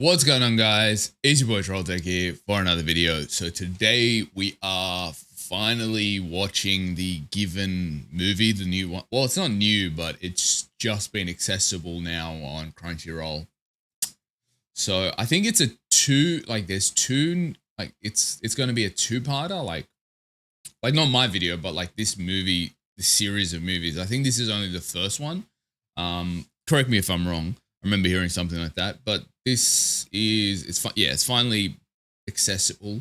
What's going on, guys? It's your boy Trolltek here for another video. So today we are finally watching the Given movie, the new one. Well, it's not new, but it's just been accessible now on Crunchyroll. So I think it's a it's going to be a two-parter, like not my video, but like this movie, the series of movies. I think this is only the first one. Correct me if I'm wrong. I remember hearing something like that, but this is, it's finally accessible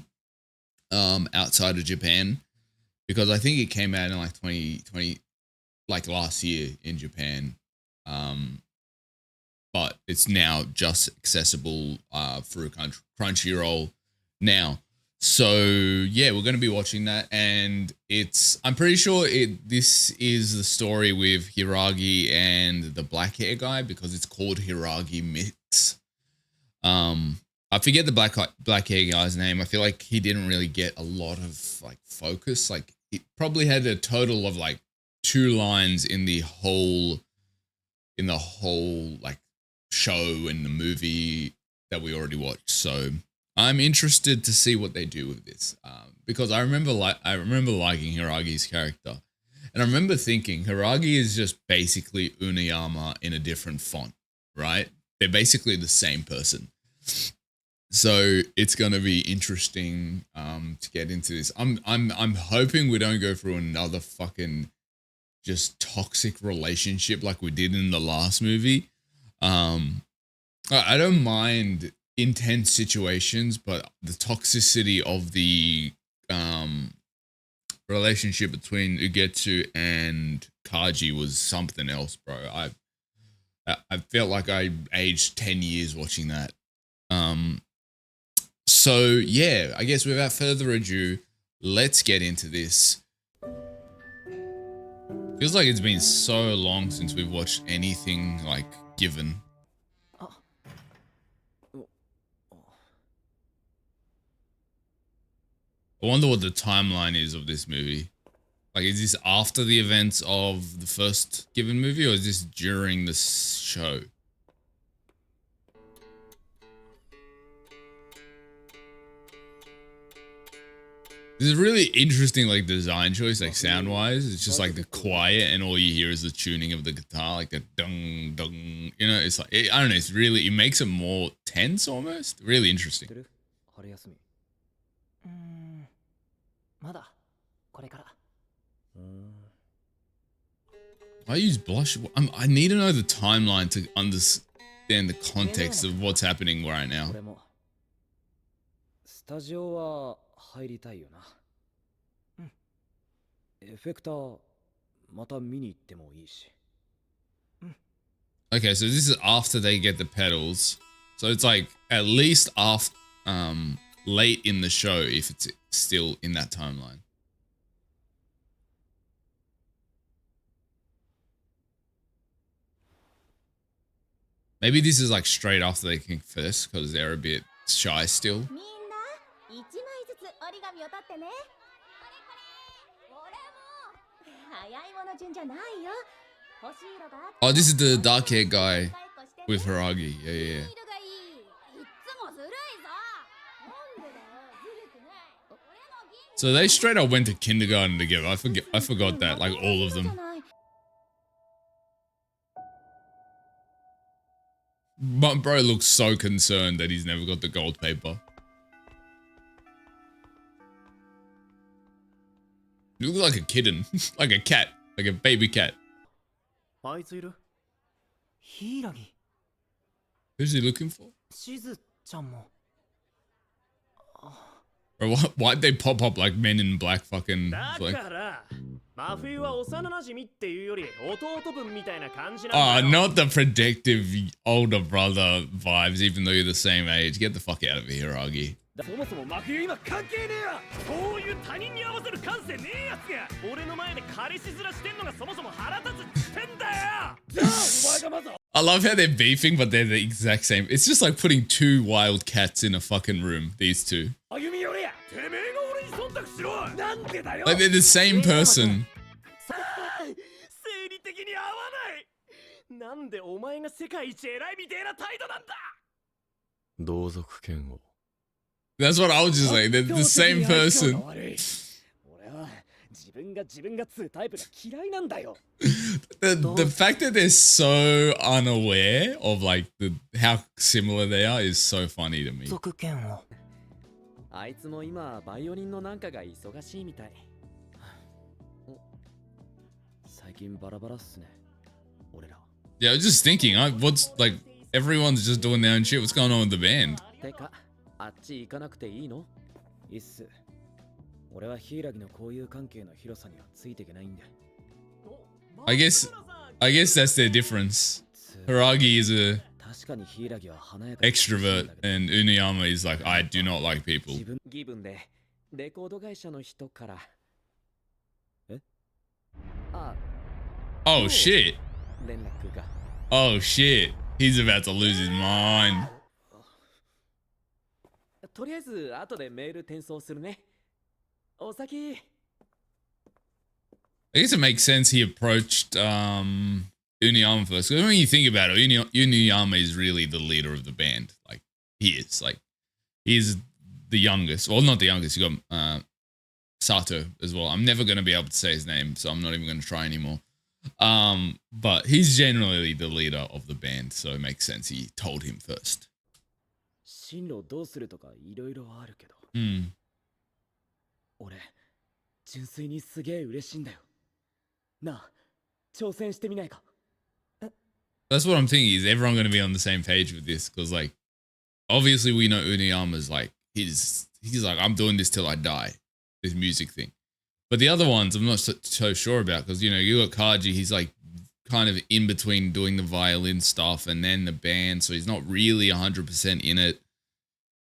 outside of Japan, because I think it came out in like 2020, like last year in Japan. But it's now just accessible through Crunchyroll now. So yeah, we're going to be watching that, and I'm pretty sure this is the story with Hiiragi and the black hair guy, because it's called Hiiragi Mix. I forget the black hair guy's name. I feel like he didn't really get a lot of like focus. Like he probably had a total of like 2 lines in the whole like show and the movie that we already watched. So I'm interested to see what they do with this, because I remember liking Hiiragi's character, and I remember thinking Hiiragi is just basically Uniyama in a different font, right? They're basically the same person. So it's gonna be interesting to get into this. I'm hoping we don't go through another fucking just toxic relationship like we did in the last movie. I don't mind intense situations, but the toxicity of the relationship between Ugetsu and Kaji was something else, bro. I felt like I aged 10 years watching that. So yeah, I guess without further ado, let's get into this. Feels like it's been so long since we've watched anything like Given. I wonder what the timeline is of this movie. Like, is this after the events of the first Given movie, or is this during the show? This is really interesting, like, design choice, like, sound-wise. It's just, like, the quiet, and all you hear is the tuning of the guitar, like, the dung, dung. You know, it's like, I don't know, it makes it more tense, almost. Really interesting. I use blush. I need to know the timeline to understand the context of what's happening right now. Okay, so this is after they get the pedals. So it's like at least after late in the show, if it's still in that timeline. Maybe this is like straight after they kick first, because they're a bit shy still. Oh, this is the dark hair guy with Hiiragi. Yeah. So they straight up went to kindergarten together. I forgot that, like all of them. But bro looks so concerned that he's never got the gold paper. He looks like a kitten, like a cat, like a baby cat. Who's he looking for? Bro, why'd they pop up like Men in Black fucking like... Oh, not the predictive older brother vibes, even though you're the same age. Get the fuck out of here, Hiiragi. I love how they're beefing, but they're the exact same. It's just like putting 2 wild cats in a fucking room, these two. Like they're the same person. That's what I was just saying. They're the same person. The fact that they're so unaware of like how similar they are is so funny to me. あいつも今バイオリンのなんかが忙しいみたい。最近バラバラっすね。俺ら。Yeah, I was just thinking, what's like everyone's just doing their own shit. What's going on with the band? てか、あっち行かなくていいの？いいっす。俺はヒイラギの交友関係の広さにはついていけないんで。I guess that's their difference. Hiiragi is a extrovert and Uniyama is like, I do not like people. Oh shit. Oh shit. He's about to lose his mind. I guess it makes sense he approached Uniyama first. Because when you think about it, Uniyama is really the leader of the band. Like, he is. Like, he's the youngest. Well, not the youngest. You got Sato as well. I'm never going to be able to say his name, so I'm not even going to try anymore. But he's generally the leader of the band, so it makes sense he told him first. That's what I'm thinking. Is everyone going to be on the same page with this? Because like, obviously we know Uniyama's like he's like, I'm doing this till I die, this music thing. But the other ones I'm not so sure about, because you know you got Kaji. He's like kind of in between doing the violin stuff and then the band, so he's not really 100% in it.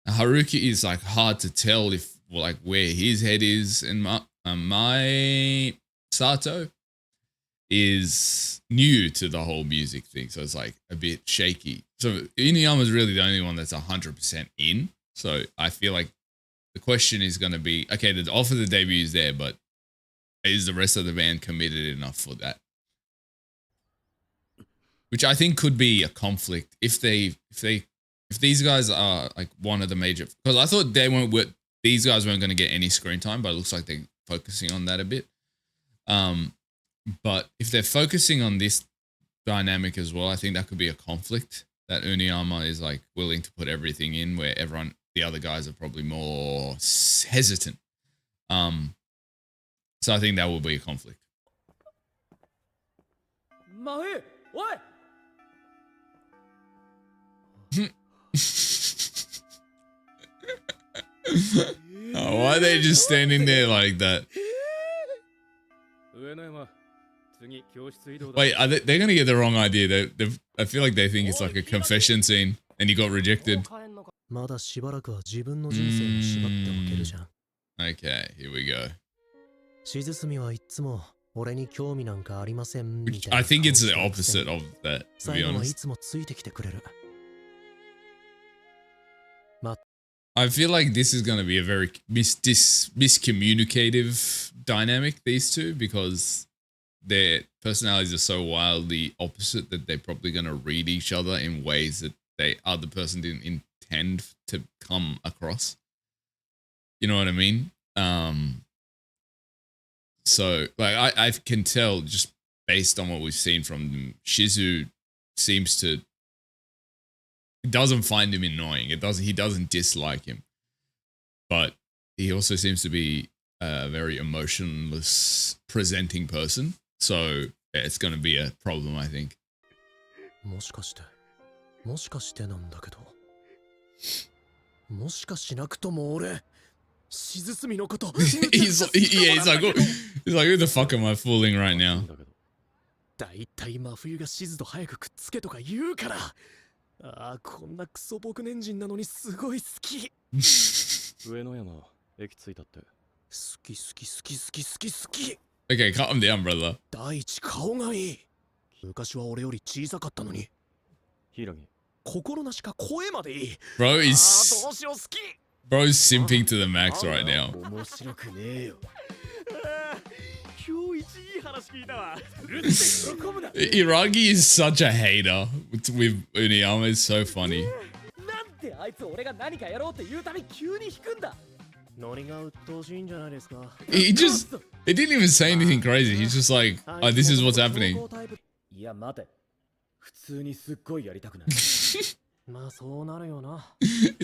Haruki is like hard to tell if like where his head is, and my Sato is new to the whole music thing, so it's like a bit shaky. So Inuyama is really the only one that's 100% in. So I feel like the question is going to be, okay, the offer the debut is there, but is the rest of the band committed enough for that? Which I think could be a conflict if these guys are like one of the major, because I thought these guys weren't going to get any screen time, but it looks like they're focusing on that a bit. But if they're focusing on this dynamic as well, I think that could be a conflict, that Uniyama is like willing to put everything in where the other guys are probably more hesitant. So I think that will be a conflict. Mae, what? Oh, why are they just standing there like that? Wait, they're gonna get the wrong idea. I feel like they think it's like a confession scene and he got rejected. Okay, here we go. I think it's the opposite of that, to be honest. I feel like this is going to be a very miscommunicative dynamic, these two, because their personalities are so wildly opposite that they're probably going to read each other in ways that the other person didn't intend to come across. You know what I mean? So like I can tell just based on what we've seen from them, Shizu doesn't find him annoying. He doesn't dislike him, but he also seems to be a very emotionless presenting person. So yeah, it's going to be a problem, I think. He's like, who the fuck am I fooling right now? Okay, calm down, brother. Bro's simping to the max right now. Hiiragi is such a hater with Uniyama. It's so funny. あいつ俺が何かやろうって言うたび急に引くんだ。 He just, it didn't even say anything crazy. He's just like, oh, this is what's happening. いや待て、普通にすっごいやりたくない。 He's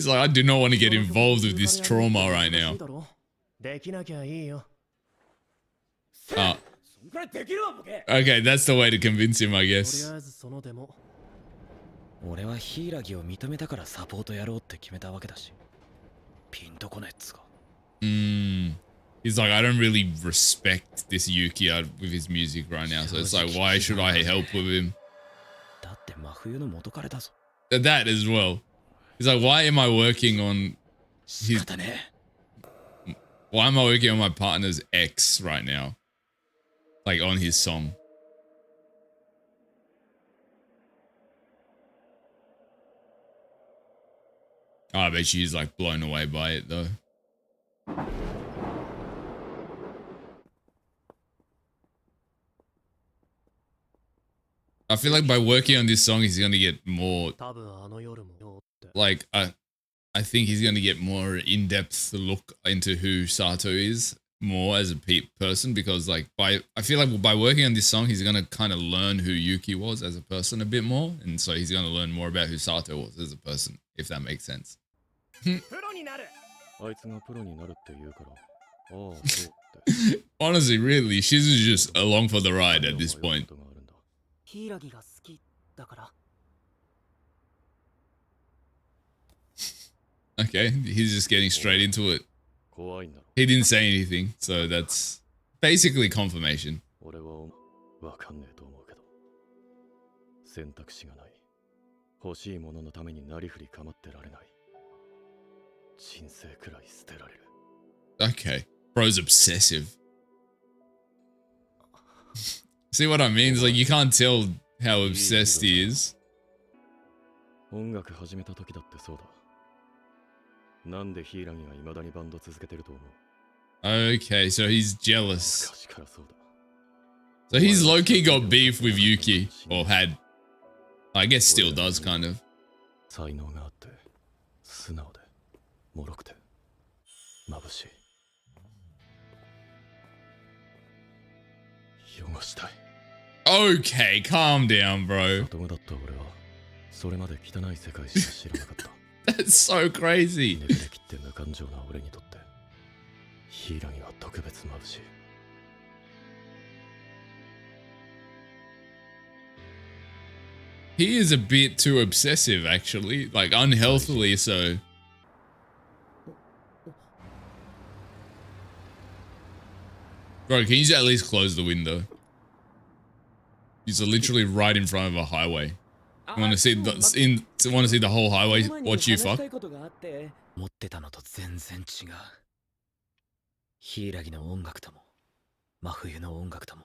like, I do not want to get involved with this trauma right now. Okay, that's the way to convince him, I guess. 俺はヒイラギを認めたからサポートやろうって決めたわけだし、ピンとこねえっつか。He's like, I don't really respect this Yuki with his music right now, so it's like, why should I help with him? だって真冬の元彼だぞ。 That as well. He's like, why am I working on his... Why am I working on my partner's ex right now? Like, on his song. Oh, I bet she's like blown away by it though. I feel like by working on this song, he's gonna get more. Like, I think he's gonna get more in-depth look into who Sato is more as a person, because like I feel like by working on this song, he's gonna kind of learn who Yuki was as a person a bit more, and so he's gonna learn more about who Sato was as a person, if that makes sense. Honestly, really, Shizu's just along for the ride at this point. Okay, he's just getting straight into it. He didn't say anything, so that's basically confirmation. Okay, bro's obsessive. See what I mean? It's like you can't tell how obsessed he is. Okay, so he's jealous. So he's low-key got beef with Yuki, or had. I guess still does, kind of. Okay, calm down, bro. That's so crazy. He is a bit too obsessive, actually. Like, unhealthily so. Bro, can you at least close the window? He's literally right in front of a highway. You want to see the whole highway watch you fuck? 持ってたのと全然違う。ヒイラギの音楽とも真冬の音楽とも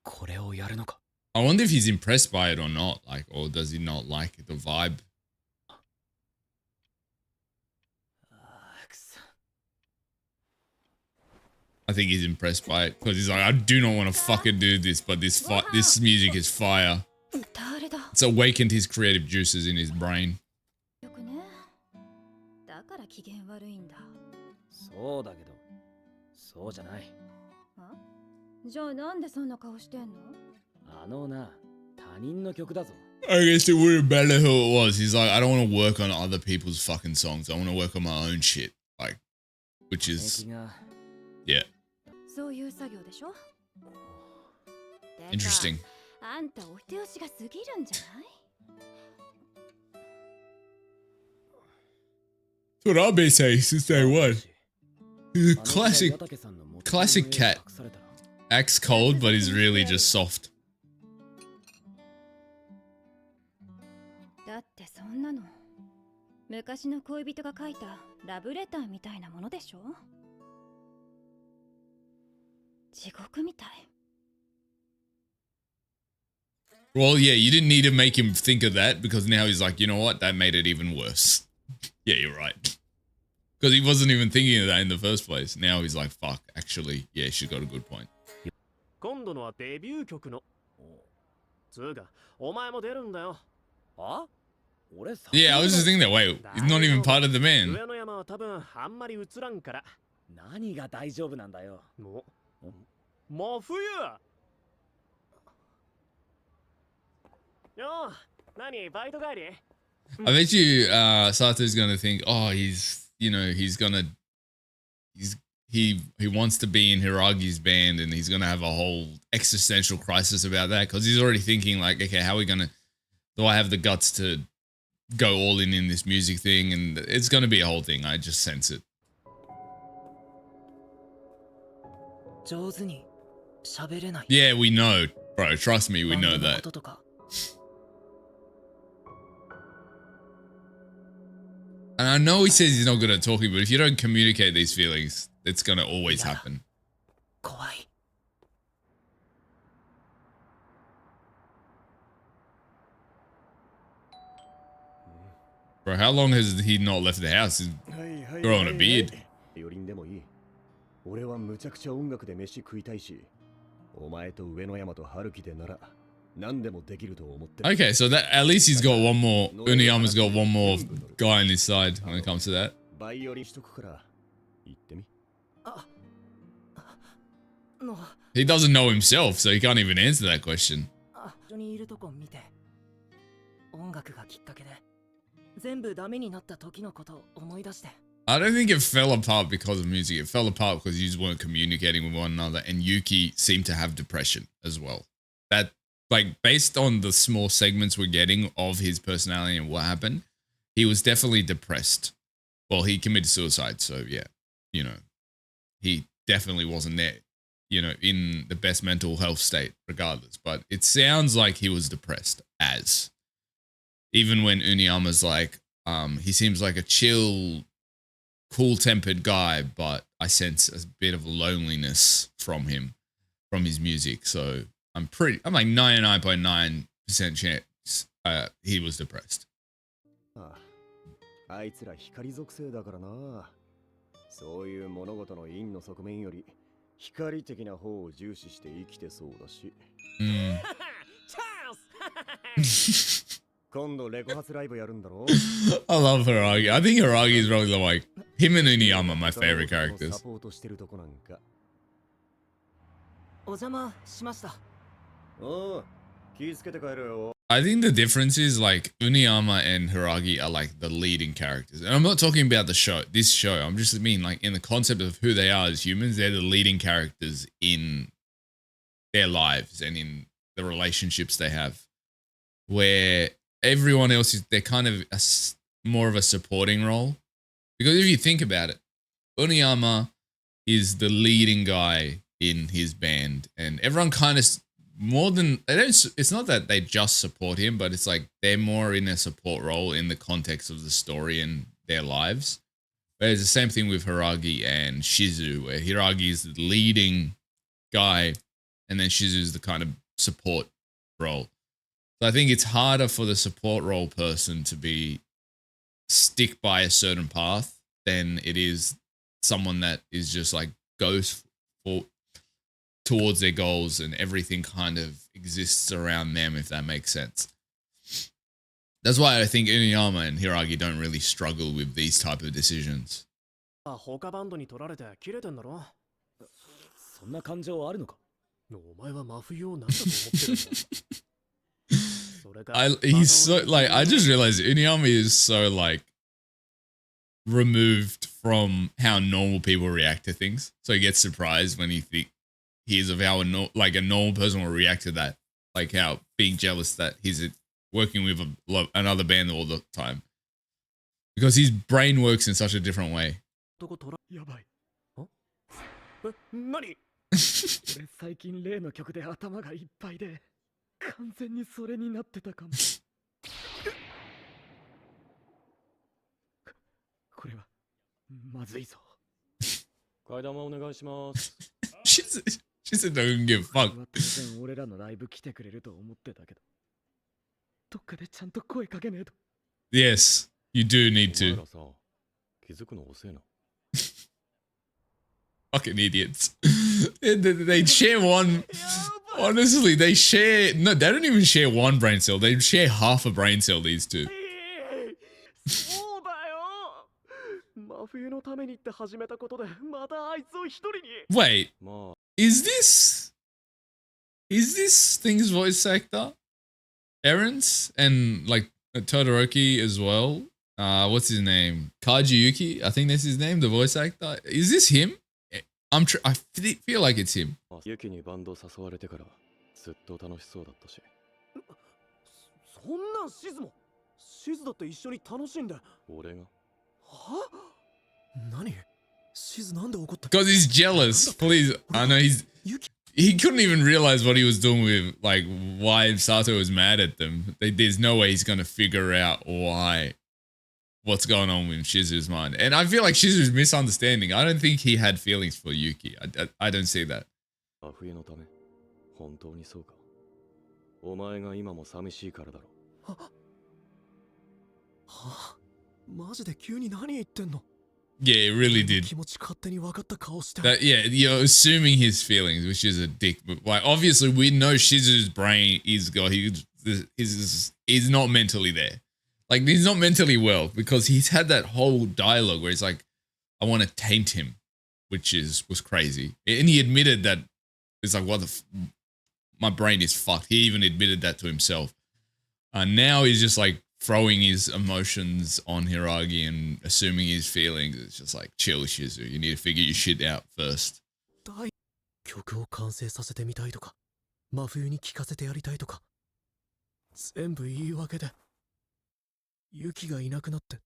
これをやるのか。 I wonder if he's impressed by it or not, like, or does he not like the vibe? I think he's impressed by it because he's like, I do not want to fucking do this, but this music is fire. It's awakened his creative juices in his brain. そうだけど、そうじゃない。じゃあなんでそんな顔してんの？あのな、他人の曲だぞ。 I guess it wouldn't matter who it was. He's like, I don't want to work on other people's fucking songs. I want to work on my own shit. Like, which is, yeah. そういう作業でしょ? Interesting. あんたお人よしが過ぎるんじゃない? That's what I've been saying since day one. He's a classic cat. Acts cold, but he's really just soft. だってそんなの昔の恋人が書いたラブレターみたいなものでしょ? 地獄みたい。 Well, yeah, you didn't need to make him think of that because now he's like, you know what? That made it even worse. Yeah, you're right. Because he wasn't even thinking of that in the first place. Now he's like, fuck, actually, yeah, she's got a good point. 今度のはデビュー曲の。つうか、お前も出るんだよ。は？ Yeah, I was just thinking that. Wait, he's not even part of the band. 上の山は多分あんまり映らんから。何が大丈夫なんだよ。もう真冬。よう、何バイト帰り？ I bet you Sato's gonna think, oh, he wants to be in Hiragi's band and he's gonna have a whole existential crisis about that because he's already thinking like, okay, how are we gonna? Do I have the guts to go all in this music thing? And it's gonna be a whole thing. I just sense it. 上手に喋れない。 Yeah, we know, bro. Trust me, we know バンドのこ that. ととか And I know he says he's not good at talking, but if you don't communicate these feelings, it's gonna always Yeah. happen. 怖い。 Bro, how long has he not left the house? He's growing a beard. よりんでもいい。俺はむちゃくちゃ音楽で飯食いたいし、お前と上野山と春樹でなら何でもできると思ってる。 Okay, so that at least he's got one more. Uniyama's got one more guy on his side when it comes to that. バイオリンしとくから言ってみ。の He doesn't know himself, so he can't even answer that question. 一緒にいるとこ見て音楽がきっかけで全部ダメになった時のことを思い出して I don't think it fell apart because of music. It fell apart because you weren't communicating with one another, and Yuki seemed to have depression as well. That, like, based on the small segments we're getting of his personality and what happened, he was definitely depressed. Well, he committed suicide, so yeah, he definitely wasn't there, in the best mental health state, regardless. But it sounds like he was depressed, even when Uniyama's like, he seems like a chill, cool-tempered guy, but I sense a bit of loneliness from him, from his music. So I'm like 99.9% chance he was depressed. あいつら光属性だからな。そういう物事の陰の側面より光的な方を重視して生きてそうだし。今度レコ発ライブやるんだろ I love Hiiragi. I think Hiiragi is probably like him and Uniyama, my favorite characters. サポートしてるとこなんか。お邪魔しました。おう、気ぃつけて帰るよ。I think the difference is like Uniyama and Hiiragi are like the leading characters. And I'm not talking about this show. I'm just mean like in the concept of who they are as humans, they're the leading characters in their lives and in the relationships they have. Where everyone else they're kind of more of a supporting role. Because if you think about it, Uniyama is the leading guy in his band, and everyone kind of it's not that they just support him, but it's like they're more in a support role in the context of the story and their lives. Whereas the same thing with Hiiragi and Shizu, where Hiiragi is the leading guy and then Shizu is the kind of support role. So I think it's harder for the support role person to stick by a certain path than it is someone that is just like goes towards their goals and everything kind of exists around them, if that makes sense. That's why I think Uniyama and Hiiragi don't really struggle with these type of decisions. 他バンドに取られてキレてんだろ。そんな感情あるのか。お前は真冬を何だと思ってるんだ。それか He's so like I just realized Uniyama is so like removed from how normal people react to things. So he gets surprised when he hears of how a normal person will react to that, like how being jealous that he's working with another band all the time, because his brain works in such a different way. やばい。何？俺最近例の曲で頭がいっぱいで完全にそれになってたかも。これはまずいぞ。替え玉お願いします。She said don't give a fuck. 当然俺らのライブ来てくれると思ってたけど、どっかでちゃんと声かけねえと。Yes, you do need お前 to. らさ、気づくの遅えな。Fucking idiots. They share one. Honestly, they don't even share one brain cell. They share half a brain cell, these two. そうだよ。真冬のためにって始めたことで、またあいつを一人に。 Wait, まあ is this thing's voice actor Aaron's and like Todoroki as well? What's his name? Kaji Yuki, I think that's his name, the voice actor. Is this him? I feel like it's him. ユキにバンド誘われてからずっと楽しそうだったし。そんなんシズも。シズだって一緒に楽しんで。俺がは？何？シズなんで怒った？ Because he's jealous. Please, I know he couldn't even realize what he was doing with, like, why Sato was mad at them. There's no way he's going to figure out what's going on with Shizu's mind. And I feel like Shizu's misunderstanding. I don't think he had feelings for Yuki. I don't see that. 真冬のため本当にそうか。お前が今も寂しいからだろ。はあ、マジで急に何言ってんの？ Yeah, it really did. 気持ち勝手に分かった顔して。 Yeah, you're assuming his feelings, which is a dick. But like, obviously, we know Shizu's brain is he's not mentally there. Like, he's not mentally well because he's had that whole dialogue where he's like, "I want to taint him," which was crazy, and he admitted that it's like, "What my brain is fucked." He even admitted that to himself. Now he's just like throwing his emotions on Hiiragi and assuming his feelings. It's just like, chill, Shizu. You need to figure your shit out first. 曲を完成させてみたいとか、真冬に聴かせてやりたいとか、全部言い訳で。ユキがいなくなって、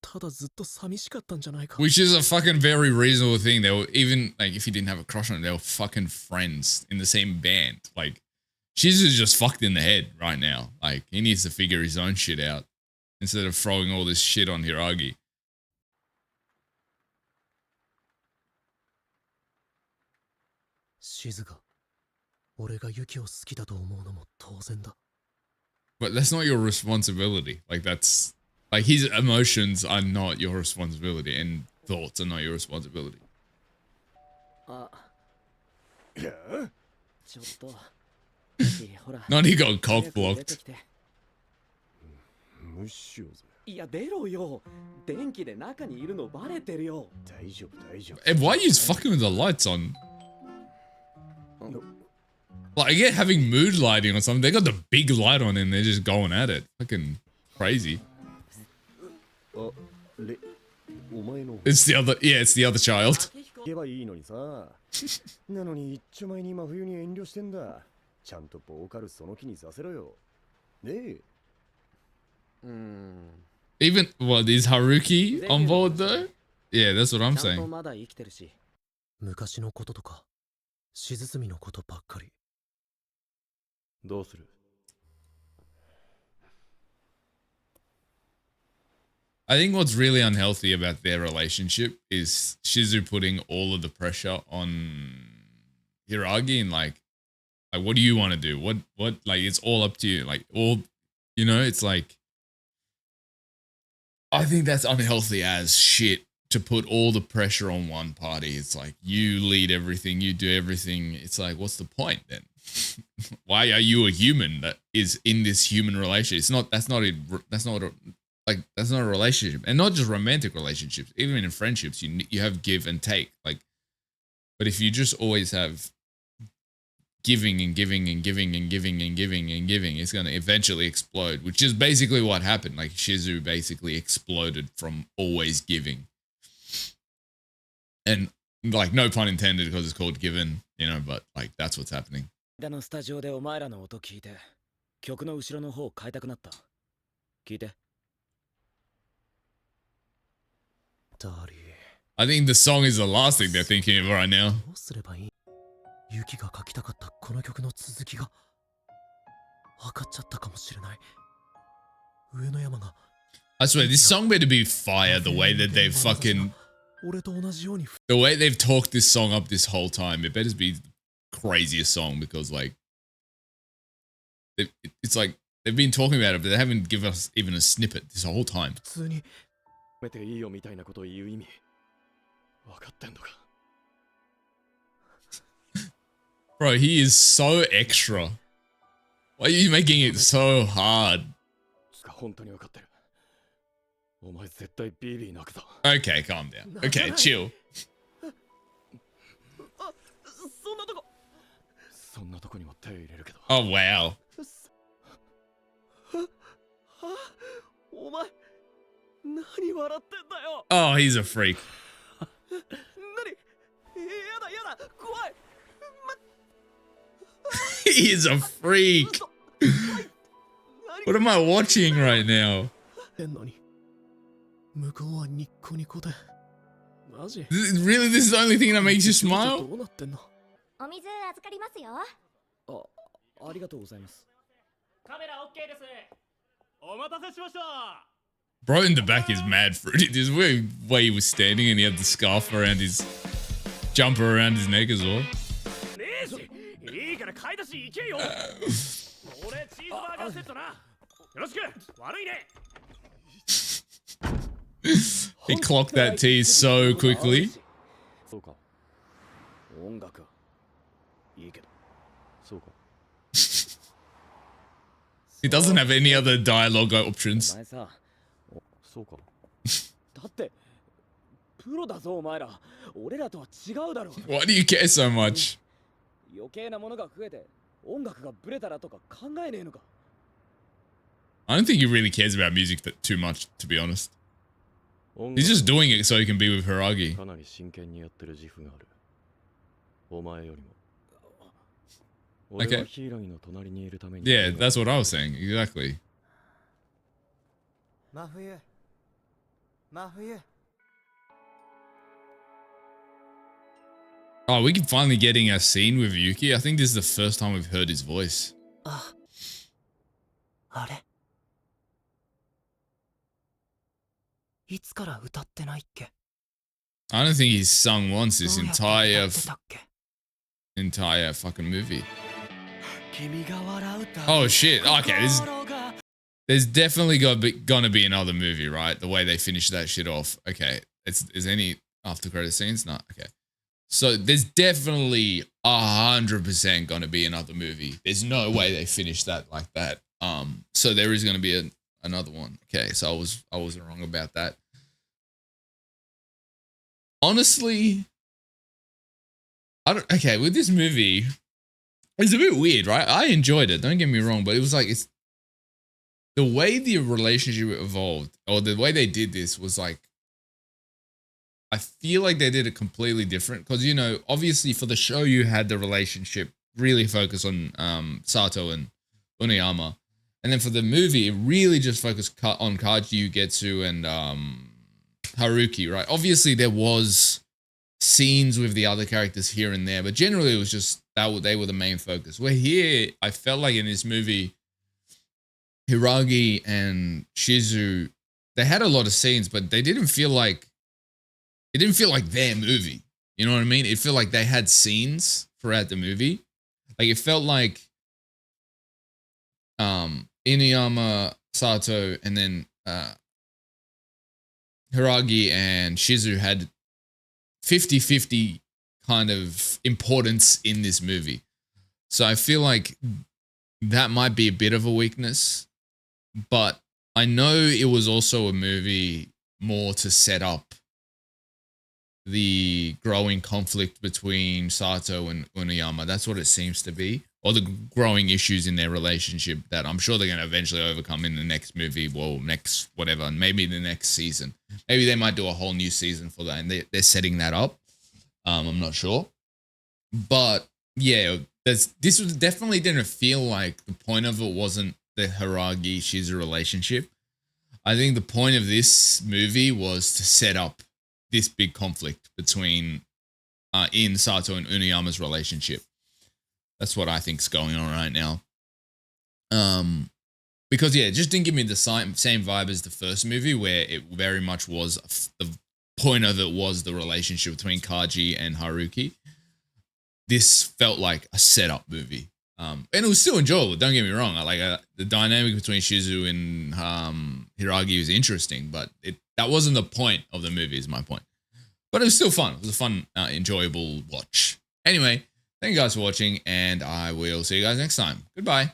ただずっと寂しかったんじゃないか。 Which is a fucking very reasonable thing. They were even, like, if he didn't have a crush on it, they were fucking friends in the same band. Like, Shizu's just fucked in the head right now. Like, he needs to figure his own shit out instead of throwing all this shit on Hiiragi. シズが俺がユキを好きだと思うのも当然だ。 But that's not your responsibility. Like, that's, like, his emotions are not your responsibility and thoughts are not your responsibility. あ、ちょっと。ほら。 Not he got cock blocked. 無視しようぜ。いや出ろよ。電気で中にいるのバレてるよ。大丈夫大丈夫。 And why are you fucking with the lights on? Like, I get having mood lighting or something. They got the big light on and they're just going at it. Fucking crazy. あ、お前の。It's the other, yeah, it's the other child. 行けばいいのにさ。なのに一丁前に真冬に遠慮してんだ。ちゃんとボーカルその気にさせろよ。ねえ。Even, what, is Haruki on board though? Yeah, that's what I'm ちゃんと saying. まだ生きてるし。昔のこととか、しずつみのことばっかり。どうする？ I think what's really unhealthy about their relationship is Shizu putting all of the pressure on Hiiragi and like what do you want to do? What, like, it's all up to you. Like, all, you know, it's like, I think that's unhealthy as shit to put all the pressure on one party. It's like, you lead everything, you do everything. It's like, what's the point then? Why are you a human that is in this human relationship? That's not a relationship, and not just romantic relationships. Even in friendships, you have give and take. Like, but if you just always have giving and giving and giving and giving and giving and giving, it's going to eventually explode, which is basically what happened. Like, Shizu basically exploded from always giving. And, like, no pun intended because it's called given, you know, but, like, that's what's happening. のスタジオでお前らの音聞いて、曲の後ろの方を変えたくなった。聞いて。I think the song is the last thing they're thinking of right now. どうすればいい？ユキが書きたかったこの曲の続きが分かっちゃったかもしれない。上の山が I swear, this song better be fire the way that they've fucking... 俺と同じように The way they've talked this song up this whole time, it better be the craziest song because, like, it's like they've been talking about it, but they haven't given us even a snippet this whole time. 普通にめていいよみたいなことを言う意味分かってんのか？ Bro, he is so extra. Why are you making it so hard? 本当に分かってる。お前絶対ビビ泣くぞ。 Okay, calm down. Okay, chill. あ、そんなとこ。そんなとこにも手入れるけど。 Oh, wow. お前、何笑ってんだよ。 Oh, he's a freak. 何？やだやだ、怖い。 He is a freak. What am I watching right now? 変なに向こうはニッコニコでマジ Really, this is the only thing that makes you ど smile? うなってんのお水預かりますよ。ありがとうございます。カメラ OK です。お待たせしました。 Bro in the back is mad fruity. This way he was standing and he had the scarf around his jumper around his neck as well. ねえし、いいから買い出し行けよ。俺チーズバーガーセットな。よろしく。悪いね。 He clocked that tea so quickly. そうか。音楽いいけど。そうか。 He doesn't have any other dialogue お options. 前さ、そうか。だってプロだぞお前ら。俺らとは違うだろ。 Why do you care so much? 余計なものが増えて音楽がブレたらとか考えねえのか。 I don't think he really cares about music too much, to be honest. He's just doing it so he can be with Hiiragi. かなり真剣にやってる自負がある。お前よりも。 Okay. 俺はヒイラギの隣にいるために。 Yeah, that's what I was saying. Exactly. 真冬真冬 Oh, we can finally getting a scene with Yuki. I think this is the first time we've heard his voice. ああれいつから歌ってないっけ I don't think he's sung once this どうやって entire 歌ってたっけ entire fucking movie. 君が笑うた Oh shit. Okay,心が there's definitely gonna be another movie, right? The way they finish that shit off. Okay. Is any after credit scenes? No. Okay. So there's definitely 100% gonna be another movie. There's no way they finish that like that. So there is gonna be another one. Okay, so I wasn't wrong about that. Honestly, okay, with this movie, it's a bit weird, right? I enjoyed it, don't get me wrong, but it was like it's the way the relationship evolved, or the way they did this was like, I feel like they did it completely different. Because, you know, obviously for the show you had the relationship really focus on Sato and Uniyama. And then for the movie, it really just focused on Kaji, Ugetsu, and Haruki, right? Obviously there was scenes with the other characters here and there, but generally it was just they were the main focus. Where here, I felt like in this movie, Hiiragi and Shizu, they had a lot of scenes, but it didn't feel like their movie. You know what I mean? It felt like they had scenes throughout the movie. Like it felt like Inuyama, Sato, and then Hiiragi and Shizu had 50-50 kind of importance in this movie. So I feel like that might be a bit of a weakness, but I know it was also a movie more to set up the growing conflict between Sato and Uniyama. That's what it seems to be. Or the growing issues in their relationship that I'm sure they're going to eventually overcome in the next movie, well, next whatever, and maybe the next season. Maybe they might do a whole new season for that, and they're setting that up. I'm not sure. But yeah, this was definitely didn't feel like the point of it wasn't the Hiiragi Shizu relationship. I think the point of this movie was to set up this big conflict between in Sato and Uniyama's relationship. That's what I think's going on right now. Because yeah, it just didn't give me the same vibe as the first movie, where it very much was the point of it was the relationship between Kaji and Haruki. This felt like a setup movie, and it was still enjoyable. Don't get me wrong. The dynamic between Shizu and Hiiragi was interesting, but that wasn't the point of the movie. Is my point. But it was still fun. It was a fun, enjoyable watch. Anyway, thank you guys for watching, and I will see you guys next time. Goodbye.